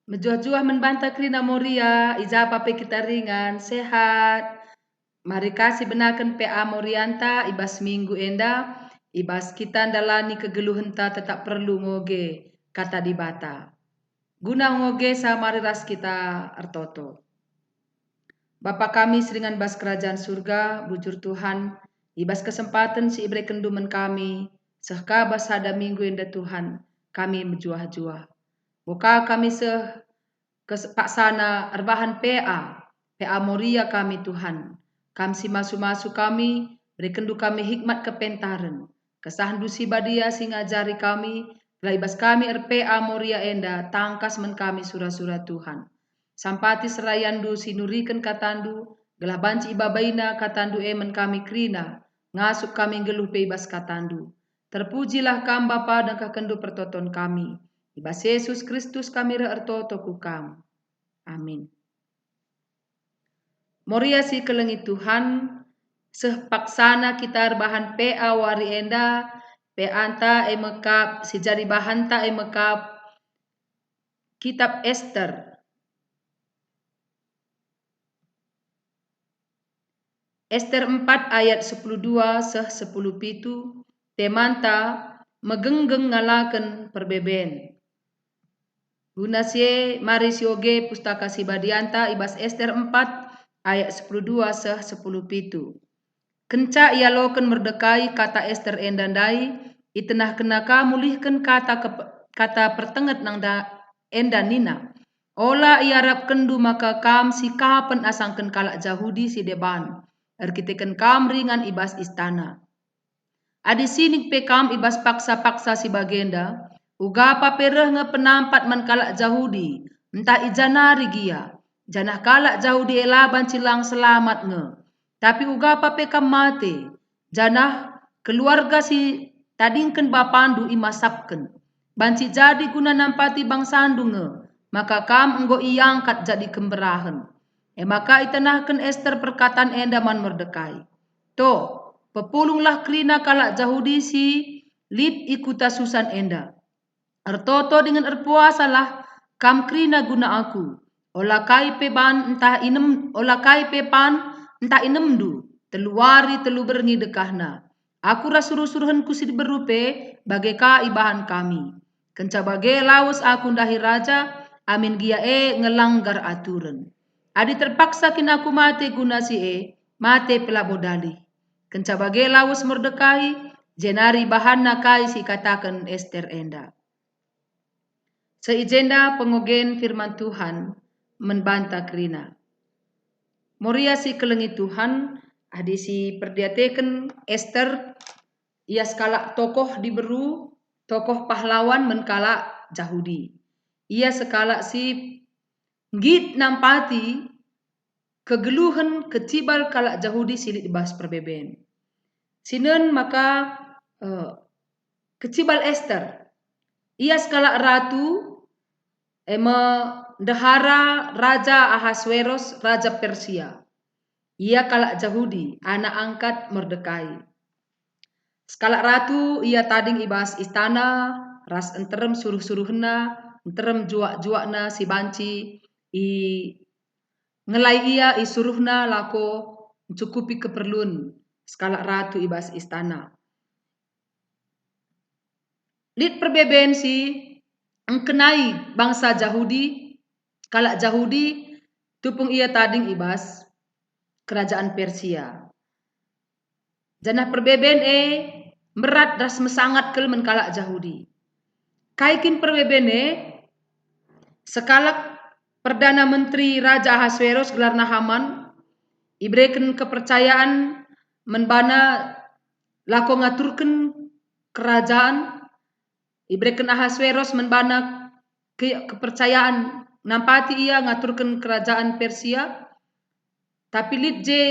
Menjuah-juah membantah kerina Moria, ijapa pe kita ringan, sehat. Mari kasih benakan PA Morianta, ibas minggu enda, ibas kita dalani kegeluhenta tetap perlu ngoge, kata di bata. Guna ngoge sama ras kita artoto. Bapa kami seringan bas kerajaan surga, bujur Tuhan, ibas kesempatan si ibre kenduman kami, sehka bas ada minggu enda Tuhan, kami menjuah-juah. Buka kami paksana arbahan PA Moria kami Tuhan. Kami si masu-masu kami, berikendu kami hikmat kepentaran. Kesahandu si badia si ngajari kami, laibas kami RPA Moria enda, tangkas men kami surah-surah Tuhan. Sampati serayandu sinurikan katandu, gelah banci ibabaina katandu emen kami krina, ngasuk kami geluh bebas katandu. Terpujilah kam Bapa dan kakendu pertoton kami. Ibas Yesus Kristus kami reertoto kukam. Amin. Moria si kelengi Tuhan, sepaksana kita bahan PA wari enda, PA emekap, si jari bahanta emekap, kitab Ester. Ester 4 ayat 12 10 pitu, temanta megenggeng ngalaken perbeben. Guna sie mari sioge pustaka si badianta ibas Ester 4 ayat 12 10 pitu. Kenca ia loken merdekai kata Ester endandai, itenah kenaka mulihkan kata pertenget nang enda nina. Ola iarap kendu maka kam si kapen asangken kalak Jahudi si deban. Erkiteken kam ringan ibas istana. Adi sinik pe kam ibas paksa-paksa si bagenda. Uga papereh nge penampat man kalak Jahudi. Entah ijanari gia. Janah kalak Jahudi elaban cilang selamat nge. Tapi uga pape kam mate. Janah keluarga si tadingken bapandu imasapken. Banci jadi guna nampati bangsandu nge. Maka kam enggo iangkat jadi kemberahan. Maka itanahkan Ester perkataan endaman merdekai. To, pepulunglah krina kalak Jahudi si lid ikuta susan enda. Ertoto dengan erpuasalah kam krina guna aku. Ola kai pe ban entah inem, ola kai pe pan entah inemdu. Teluari telu berngi dekahna. Aku rasuruh-suruhan kusid berupe bagai ka ibahan kami. Kenca bagai lawas aku ndahi raja, amin gia ngelanggar aturan. Adi terpaksa kin aku mate guna si mate pelabodali. Kenca bagai lawas merdekai, jenari bahan nakai si katakan Ester enda. Seijenda pengogen firman Tuhan membantah kerina. Moria si kelengi Tuhan, adi si perdiateken Ester, ia skala tokoh diberu, tokoh pahlawan menkala Jahudi. Ia skala si git nampati kegeluhan kecibal kalak Jahudi silit dibahas perbeben. Sinen maka kecibal Ester. Ia skala ratu dahara Raja Ahasweros, Raja Persia. Ia kalak Jahudi, anak angkat Mordekai. Skala ratu ia tading ibas istana, ras enterem suruh-suruhna, enterem juak-juakna si banci, ngelai ia isuruhna lako mencukupi keperluan skala ratu ibas istana. Lid perbeben si engkenai bangsa Jahudi, kalak Jahudi, tupung ia tading ibas kerajaan Persia. Janah perbeben merat ras mesangat kelmen kalak Jahudi. Kaikin perbeben sekalak Perdana Menteri Raja Ahasweros gelarna Haman iberikan kepercayaan menbana lako ngaturkan kerajaan, iberikan Ahasweros menbana kepercayaan nampati ia ngaturkan kerajaan Persia. Tapi lidje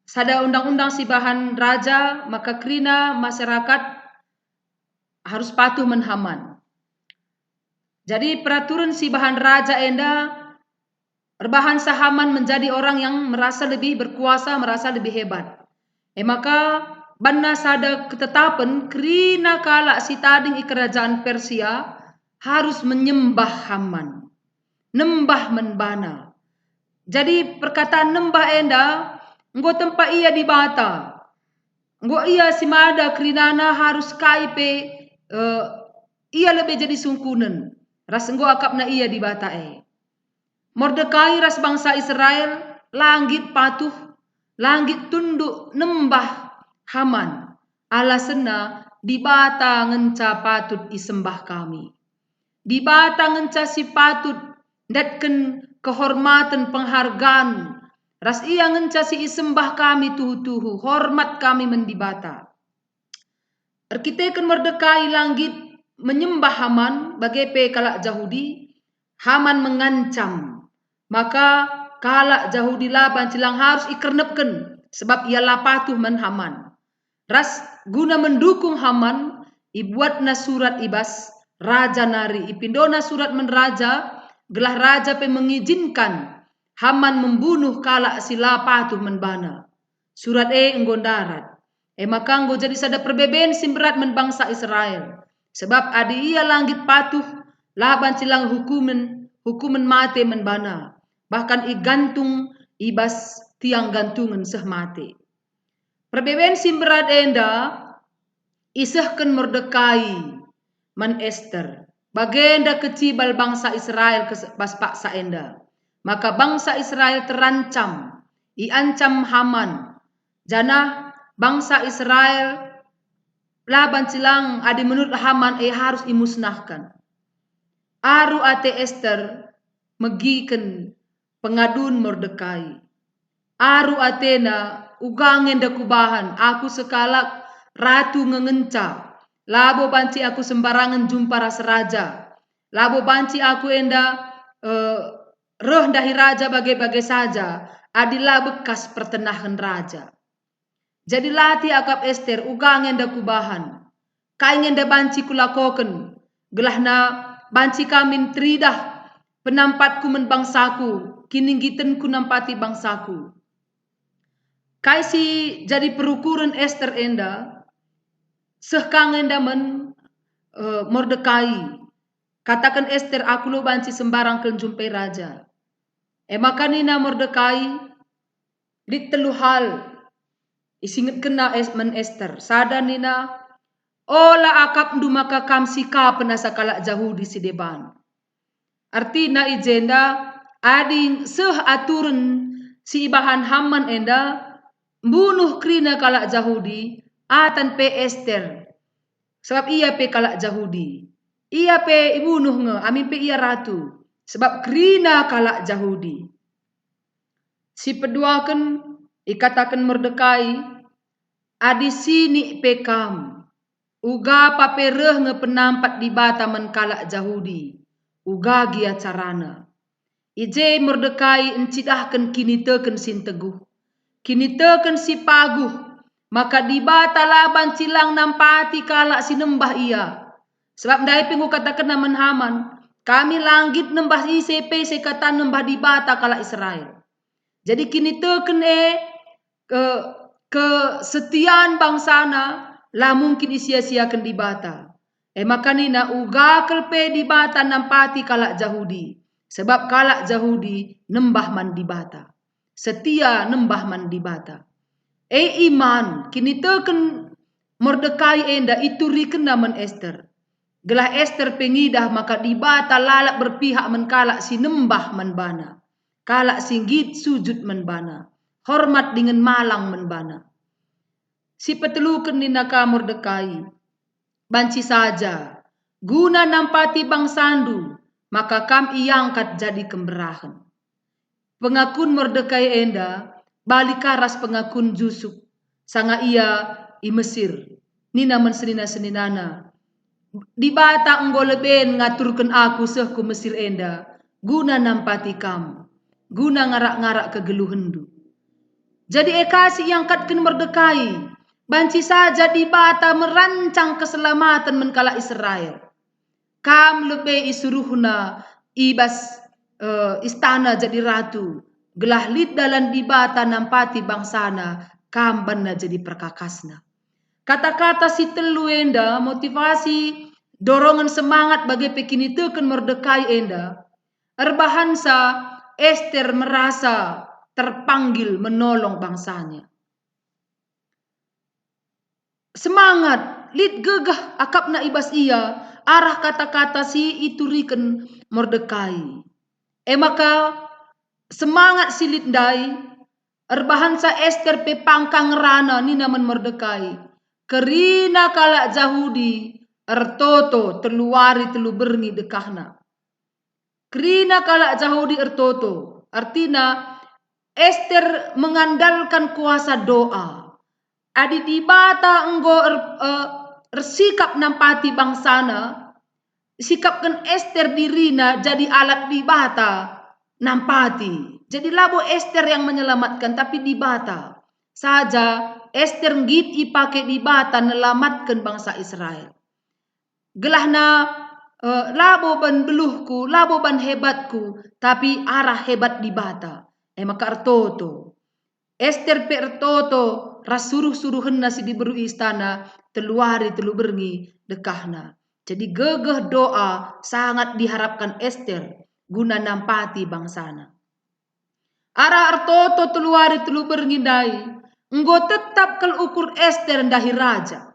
sada undang-undang si bahan raja, maka krina masyarakat harus patuh menhaman. Jadi peraturan si bahan raja enda erbahan sahaman menjadi orang yang merasa lebih berkuasa, merasa lebih hebat. Maka banna sada ketetapan krina kalak si tading kerajaan Persia harus menyembah Haman, nembah menbana. Jadi perkataan nembah enda, nggo tempat ia di bata, nggo ia simada krinana harus kaipe ia lebih jadi sungkunen, ras nggo akapna ia di bata Mordekai ras bangsa Israel, langit patuh, langit tunduk nembah Haman, alasena di bata ngenca patut isembah kami. Di bata ngenca si patut datken kehormatan penghargaan. Ras ia ngenca si isembah kami tuhu-tuhu, hormat kami mendibata. Arkiteken Mordekai langit menyembah Haman bagepe kalak Yahudi. Haman mengancam. Maka kalak Yahudi laban cilang harus ikernepken sebab ia lapatuh men Haman. Ras guna mendukung Haman ibuatna surat ibas raja nari ipindona surat men raja gelah raja pe mengizinkan Haman membunuh kalak sila patuh menbana. Surat enggon darat. Maka enggo jadi sada perbeben simberat men bangsa Israel. Sebab adi ia langit patuh laban cilang hukuman mate menbana. Bahkan igantung ibas tiang gantungan seh mate. Perbeben simberat enda isehken Mordekai man Ester. Bagenda kecibal bangsa Israel pas paksa enda. Maka bangsa Israel terancam. Iancam Haman. Jana bangsa Israel laban cilang adi menurut Haman harus imusnahkan. Aru ate Ester megiken pengadun Mordekai. Aru atena ugangen dakubahan aku sekalak ratu ngengenca. Labo banci aku sembarangan jumpa rasa raja. Labo banci aku enda roh dahi raja bagai-bagai saja. Adilah bekas pertenahan raja. Jadi lati akap Ester ugangen dakubahan. Kaingen da banci kulakoken. Gelahna banci kamin tridah penampatku men bangsaku. Kininggitenku nampati bangsaku. Kaisi jadi perukuran Ester enda. Sehkang enda men Mordekai. Katakan Ester aku lo banci sembarang kenjumpai raja. Maka nina Mordekai di telu hal isinget kena men Ester. Sada nina ola akap ndu maka kam sika penasa kalak Yahudi si deban. Artina ijenda adi seh aturen si ibahan Haman enda bunuh krina kalak Yahudi atan pe Ester. Sebab ia pe kalak Yahudi. Ia pe ibunuh nge amin pe ia ratu. Sebab krina kalak Yahudi. Si peduakan ikatakan Mordekai adi sini pe kam. Uga papereh nge penampat di bata men kalak Yahudi. Uga gia carana. Ije Mordekai encidahkan kini teken sin teguh. Kini teken si paguh. Maka di bata laban cilang nampati kalak si nembah ia. Sebab dai pengu katakan naman Haman. Kami langit nembah ICP sekatan nembah di bata kalak Israel. Jadi kini teken kesetiaan bangsana lah mungkin isia-siakan di bata. Maka nina uga kelpe di bata nampati kalak Yahudi. Sebab kalak Yahudi nembah man di bata. Setia nembah man di bata. Iman kini teken Mordekai enda ituriken naman Ester. Gelah Ester pengidah maka di bata lalak berpihak men kalak si nembah man bana. Kalak singgit sujud men bana. Hormat dengan malang men bana. Si peteluken ninaka Mordekai. Banci saja. Guna nampati bangsandu. Maka kam iangkat jadi kemberahan. Pengakun Mordekai enda. Balikaras pengakun Jusuk. Sanga ia i Mesir. Nina men senina-seninana. Di bata enggo leben ngaturkan aku sehku Mesir enda. Guna nampati kam. Guna ngarak-ngarak kegeluhendu. Jadi ekasi yang katken Mordekai. Banci saja di bata merancang keselamatan menkala Israel. Kam lebe isuruhna ibas istana jadi ratu. Gelah lid dalam di bata nampati bangsana. Kam banna jadi perkakasna. Kata-kata si telu enda motivasi dorongan semangat bagi pekinitekan Mordekai enda. Erbahansa Ester merasa terpanggil menolong bangsanya. Semangat, lid gegah akapna ibas ia, arah kata-kata si ituriken Mordekai. Maka semangat silit dai, erbahansa Ester pe pangkang rana ni naman Mordekai. Kerina kalak Jahudi, ertoto teluari telu berngi dekahna. Kerina kalak Jahudi ertoto, artinya Ester mengandalkan kuasa doa. Adi dibata enggo sikap nampati bangsana, sikapkan Ester dirina jadi alat dibata nampati. Jadi labo Ester yang menyelamatkan, tapi dibata saja Ester ngit ipake dibata nelamatkan bangsa Israel. Gelahna labo ban beluhku, labo ban hebatku, tapi arah hebat dibata. Maka ertoto. Ester pe ertoto rasuruh-suruhen nasi diberu istana teluari telu berngi dekahna. Jadi gegeh doa sangat diharapkan Ester guna nampati bangsana. Ara ertoto teluari telu berngi dai, enggo tetap kel ukur Ester ndahi raja.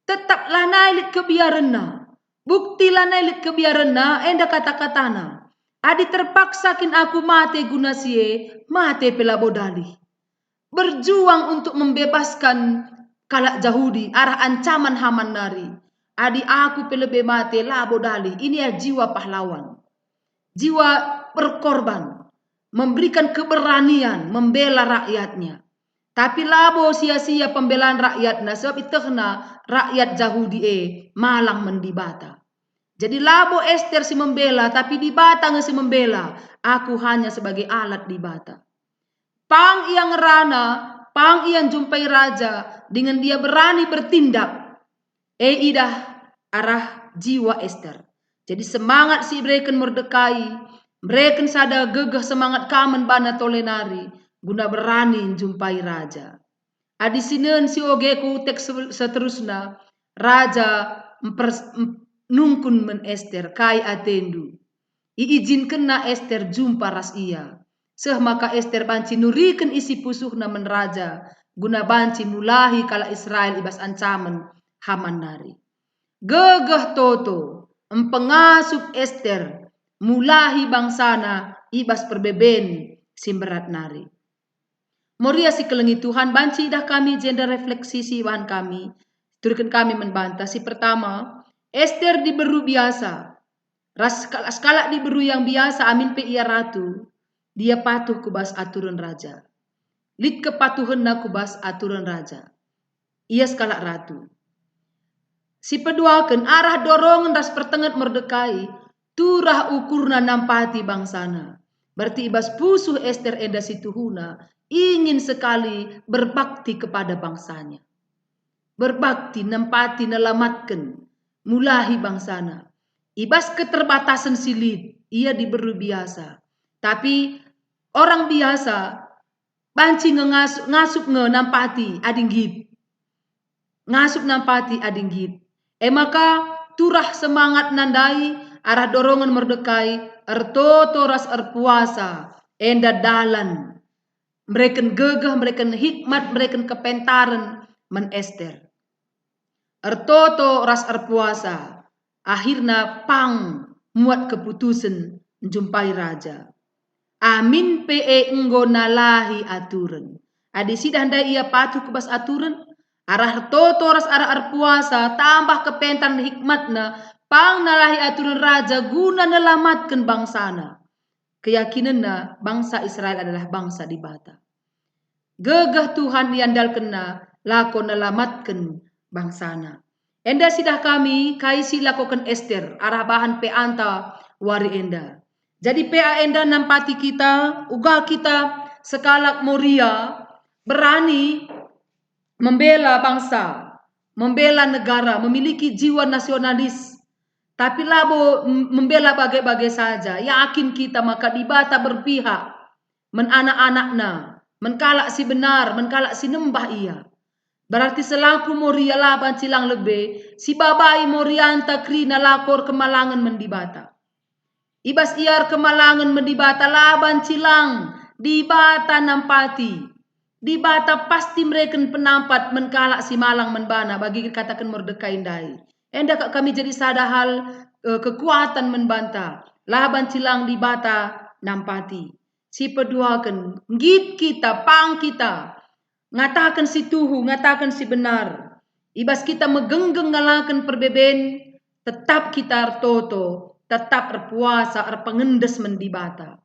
Tetap lanailit kebiaranna. Bukti lanailit kebiaranna enda kata-katana. Adi terpaksa kin aku mate guna sie, mate pelabodali. Berjuang untuk membebaskan kalak Jahudi arah ancaman Haman nari. Adi aku pelebe mate labodali. Ini ya jiwa pahlawan. Jiwa berkorban. Memberikan keberanian membela rakyatnya. Tapi labo sia-sia pembelaan rakyatnya sebab itehna rakyat Jahudi malang mendibata. Jadi labo Ester si membela tapi dibata nge si membela. Aku hanya sebagai alat dibata. Pang yang rana, pang yang jumpai raja dengan dia berani bertindak. Idah arah jiwa Ester. Jadi semangat si mereka Mordekai, mereka sada gegah semangat kamen bana tolenari guna berani jumpai raja. Adi sinen si ogeku tek seterusnya raja nungkun men Ester kai atendu. Iizinkan na Ester jumpa ras ia. Seh maka Ester banci nuriken isi pusuh na men raja guna banci mulahi kala Israel ibas ancaman Haman nari. Gegah toto empengasup Ester mulahi bangsana ibas perbeben simberat nari. Moria si kelengi Tuhan banci dah kami jenda refleksi si wan kami. Turikan kami membantah si pertama Ester diberu biasa. Skala diberu yang biasa amin pe ia ratu. Dia patuh kubas aturan raja. Lid kepatuhan na kubas aturan raja. Ia skala ratu. Si peduakan arah dorongan ras pertengat Mordekai. Turah ukurna nampati bangsana. Berarti ibas pusuh Ester enda situhuna. Ingin sekali berbakti kepada bangsanya. Berbakti nampati nelamatkan. Mulahi bangsana. Ibas keterbatasan silid. Ia diberu biasa. Tapi orang biasa. Banci ngasup nampati adinggit. Ngasup nampati adinggit. Maka turah semangat nandai. Arah dorongan Mordekai. Ertoto ras erpuasa. Enda dalan. Mereka gegah, mereka hikmat, mereka kepentaran men Ester. Ertoto ras erpuasa. Akhirnya pang muat keputusan menjumpai raja. Amin pe enggo nalahi aturan. Adi sidah ndai ia patuh kebas aturan. Arah toto ras arah erpuasa tambah kepentan hikmatna. Pang nalahi aturan raja guna nelamatkan bangsana. Keyakinanna bangsa Israel adalah bangsa dibata. Gegah Tuhan diandalkan na lako nelamatkan bangsana. Enda sidah kami kaisi lakukan Ester arah bahan pe anta wari enda. Jadi PA enda nampati kita, uga kita sekalak Moria berani membela bangsa, membela negara, memiliki jiwa nasionalis. Tapi labo membela bagai-bagai saja. Yakin kita maka dibata berpihak men anak-anakna, menkalak si benar, menkalak si nembah ia. Berarti selaku moria laban cilang lebe, si babai morianta krina lakor kemalangan mendibata. Ibas iar kemalangan mendibata laban cilang, dibata nampati. Dibata pasti mereka penampat menkalak si malang menbana bagi katakan Mordekai indai. Endak kami jadi sadahal kekuatan menbanta. Laban cilang dibata nampati. Si peduakan, ngit kita, pang kita. Ngatakan si tuhu, ngatakan si benar. Ibas kita megenggeng ngalakan perbeben, tetap kita toto, tetap berpuasa, pengendes mendibata.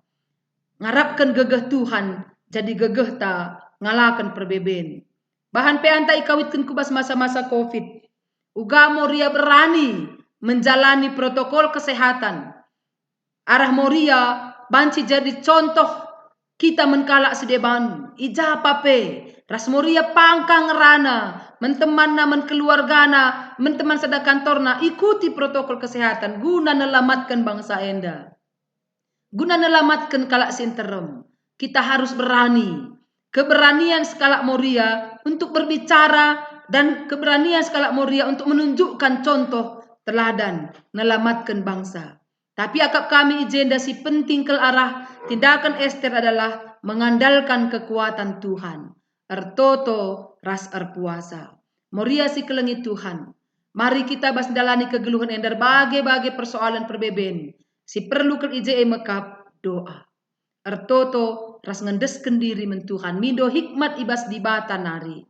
Ngarapkan gegeh Tuhan, jadi gegeh ta ngalakan perbeben. Bahan peanta ikawitkan kubas masa-masa COVID. Uga moria berani menjalani protokol kesehatan. Arah moria banci jadi contoh kita menkalak sedeban. Ija pape. Ras moria pangkang rana. Menteman na menkeluargana. Menteman sada kantorna. Ikuti protokol kesehatan. Guna nelamatkan bangsa enda. Guna nelamatkan kalak sinterem. Kita harus berani. Keberanian sekalak moria untuk berbicara. Dan keberanian sekalak moria untuk menunjukkan contoh teladan. Nelamatkan bangsa. Tapi akap kami agenda si penting ke arah tindakan Ester adalah mengandalkan kekuatan Tuhan. Ertoto ras erpuasa. Moria si kelengi Tuhan. Mari kita basdalani kegeluhan ender bagai-bagai persoalan perbeben. Si perlu ke IJE mekap doa. Ertoto ras ngendesken diri men Tuhan. Mindo hikmat ibas dibata nari.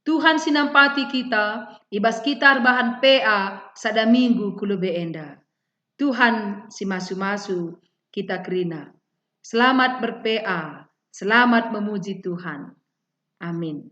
Tuhan sinampati kita. Ibas kita bahan PA sada minggu kulube enda. Tuhan si masu-masu kita kerina. Selamat berPA, selamat memuji Tuhan. Amin.